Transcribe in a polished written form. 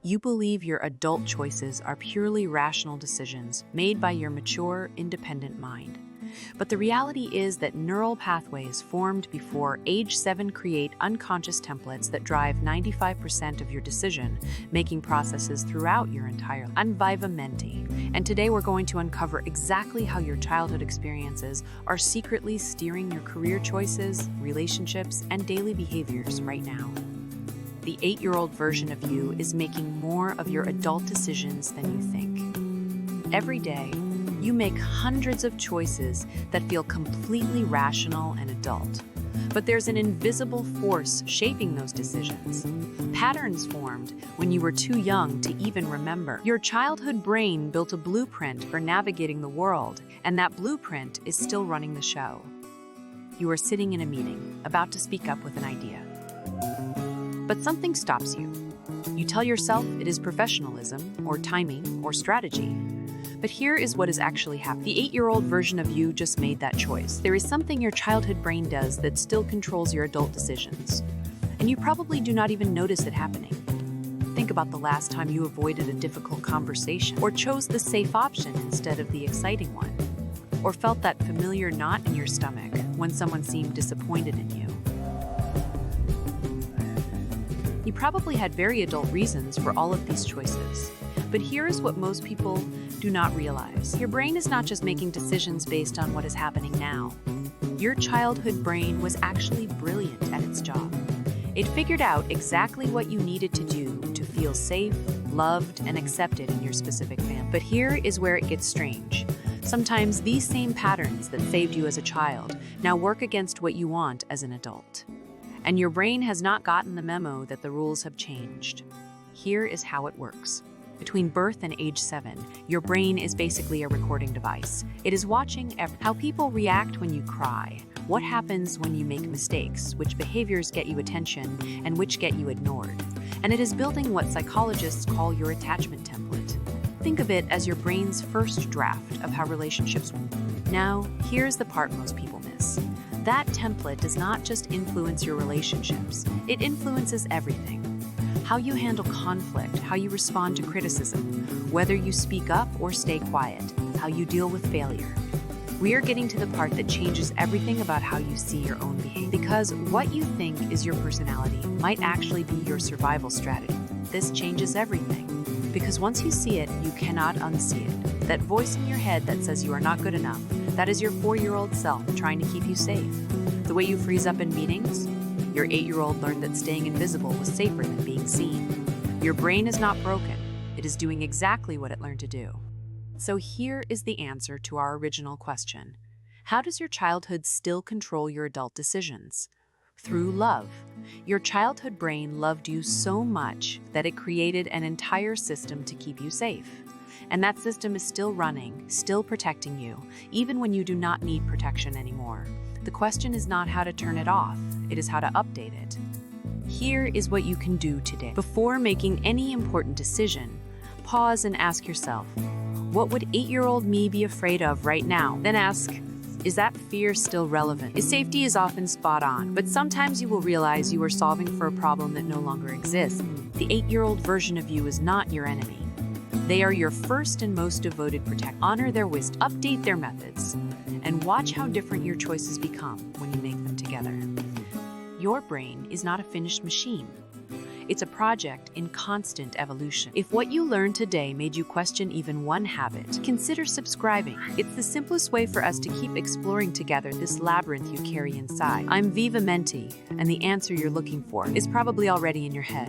You believe your adult choices are purely rational decisions made by your mature, independent mind. But the reality is that neural pathways formed before age 7 create unconscious templates that drive 95% of your decision-making processes throughout your entire life. I'm Viva Menti, and today we're going to uncover exactly how your childhood experiences are secretly steering your career choices, relationships, and daily behaviors right now. The 8-year-old version of you is making more of your adult decisions than you think. Every day, you make hundreds of choices that feel completely rational and adult. But there's an invisible force shaping those decisions. Patterns formed when you were too young to even remember. Your childhood brain built a blueprint for navigating the world, and that blueprint is still running the show. You are sitting in a meeting, about to speak up with an idea. But something stops you. You tell yourself it is professionalism, or timing, or strategy. But here is what is actually happening. The 8-year-old version of you just made that choice. There is something your childhood brain does that still controls your adult decisions. And you probably do not even notice it happening. Think about the last time you avoided a difficult conversation, or chose the safe option instead of the exciting one, or felt that familiar knot in your stomach when someone seemed disappointed in you. You probably had very adult reasons for all of these choices. But here is what most people do not realize. Your brain is not just making decisions based on what is happening now. Your childhood brain was actually brilliant at its job. It figured out exactly what you needed to do to feel safe, loved, and accepted in your specific family. But here is where it gets strange. Sometimes these same patterns that saved you as a child now work against what you want as an adult. And your brain has not gotten the memo that the rules have changed. Here is how it works. Between birth and age 7, your brain is basically a recording device. It is watching how people react when you cry, what happens when you make mistakes, which behaviors get you attention, and which get you ignored. And it is building what psychologists call your attachment template. Think of it as your brain's first draft of how relationships work. Now, here's the part most people miss. That template does not just influence your relationships, it influences everything. How you handle conflict, how you respond to criticism, whether you speak up or stay quiet, how you deal with failure. We are getting to the part that changes everything about how you see your own behavior. Because what you think is your personality might actually be your survival strategy. This changes everything. Because once you see it, you cannot unsee it. That voice in your head that says you are not good enough, that is your 4-year-old self trying to keep you safe. The way you freeze up in meetings, your 8-year-old learned that staying invisible was safer than being seen. Your brain is not broken. It is doing exactly what it learned to do. So here is the answer to our original question. How does your childhood still control your adult decisions? Through love. Your childhood brain loved you so much that it created an entire system to keep you safe. And that system is still running, still protecting you, even when you do not need protection anymore. The question is not how to turn it off, it is how to update it. Here is what you can do today. Before making any important decision, pause and ask yourself, what would 8-year-old me be afraid of right now? Then ask, is that fear still relevant? Safety is often spot on, but sometimes you will realize you are solving for a problem that no longer exists. The 8-year-old version of you is not your enemy. They are your first and most devoted protector. Honor their wisdom, update their methods, and watch how different your choices become when you make them together. Your brain is not a finished machine. It's a project in constant evolution. If what you learned today made you question even one habit, consider subscribing. It's the simplest way for us to keep exploring together this labyrinth you carry inside. I'm Viva Menti, and the answer you're looking for is probably already in your head.